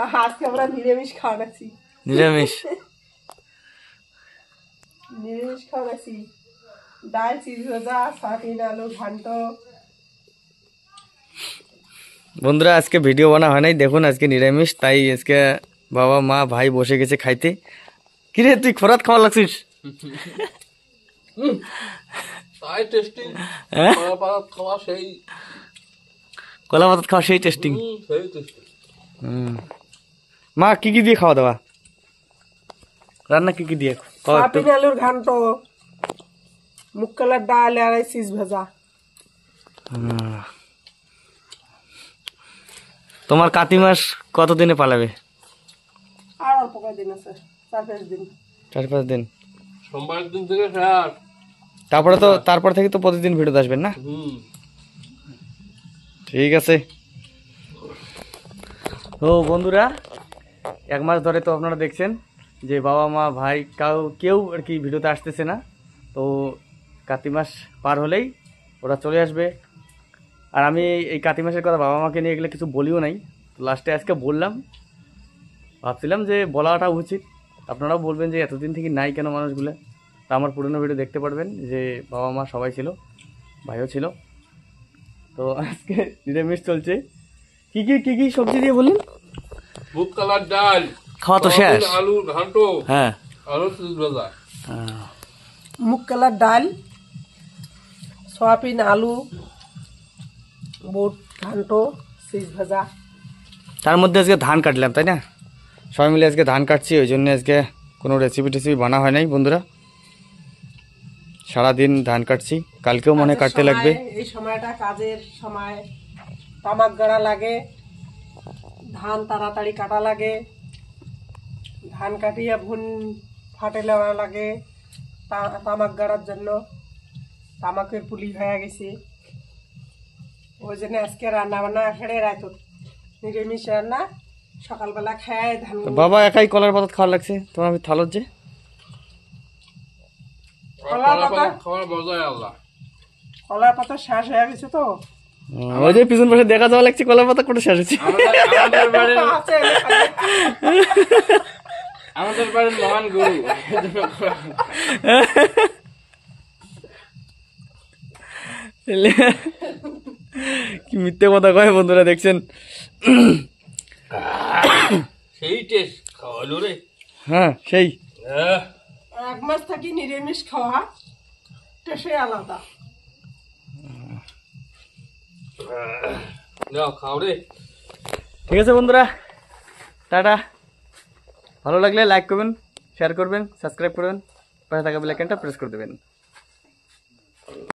আজকে আমরা নিরামিষ খাওয়াচ্ছি। নিরামিষ খাওয়াচ্ছি, ডাল, চিজ ভাজা, সয়াবিন আলু ঘান্ট। বন্ধুরা আজকে ভিডিও বানা হয় নাই, দেখুন আজকে নিরামিষ, তাই আজকে বাবা মা ভাই বসে গেছে খাইতে। কিরে তুই খরাত খাওয়া লাগছিস? কলা পাতা খাওয়া সেই টেস্টিং। মা কি কি দিয়ে খাওয়া দাওয়া রান্না কি কি দিয়ে? সয়াবিন আলুর ঘান্ট, মুগ কলার ডাল আর চিজ ভাজা। তোমার কাতি মাস কতদিনে পালাবে? আর অল্প কয়েকদিন আছে, 4-5 দিন। 4-5 দিন। সোমবার দিন থেকে তারপর থেকে তো প্রতিদিন ভিডিও আসবেন না? ঠিক আছে। তো বন্ধুরা 1 মাস ধরে তো আপনারা দেখছেন যে বাবা মা ভাই কেউ আর কি ভিডিওতে আসতেছে না। তো কাতি মাস পার হলেই ওরা চলে আসবে। আর আমি এই কাতি মাসের কথা বাবা মাকে নিয়ে এগুলো কিছু বলিও নাই, লাস্টে আজকে বললাম। ভাবছিলাম যে বলাটা উচিত, আপনারাও বলবেন যে এতদিন থেকে নাই কেন মানুষগুলো। তা আমার পুরনো ভিডিও দেখতে পারবেন যে বাবা মা সবাই ছিল, ভাইও ছিল। তো আজকে নিরামিষ চলছে। কি কি সবজি দিয়ে বললেন? মুগ কলার ডাল, খাওয়া তো শেষ। আলু ঘান্ট, হ্যাঁ, আলু চিজ ভাজা। মুগ কলার ডাল, সয়াবিন আলু, বুট ঘান্ট, চিজ ভাজা। তার মধ্যে আজকে ধান কাটলাম, তাই না? সবাই মিলে আজকে ধান কাটছি, ওই জন্য আজকে কোনো রেসিপি বানা হয় নাই বন্ধুরা। সারাদিন ধান কাটছি, কালকেও মনে কাটতে লাগবে। এই সময়টা কাজের সময়, তামাক গাড়া লাগে, ধান তাড়াতাড়ি কাটা লাগে, ধান কাটিয়ে ভুন ফাটে নেওয়া লাগে তামাক গাড়ার জন্য। তামাকের পুলি হয়ে গেছে, ওই জন্য আজকে রান্না বান্না হেড়ে রাত নিরামিষ রান্না। সকালবেলা খায় ধান। বাবা একাই কলার পাতা খাওয়া লাগছে, তোমার থালত যে কলার পাতা শেষ হয়ে গেছে। তো ওই যে পিছন পাশে দেখা যাওয়া লাগছে কলার পাতা কোটা শেষ হয়েছে। আমাদের বাড়ির মহান গরু। কি মিথ্যে কথা কয় বন্ধুরা, দেখছেন? সেই টেস্ট খাওয়ালো রে। হ্যাঁ সেই 1 মাস থাকি নিরামিষ খাওয়া টেস্টে আলাদা। খাও রে। ঠিক আছে বন্ধুরা, টাটা। ভালো লাগলে লাইক করবেন, শেয়ার করবেন, সাবস্ক্রাইব করবেন, পাশে থাকা বেল আইকনটা প্রেস করে দেবেন।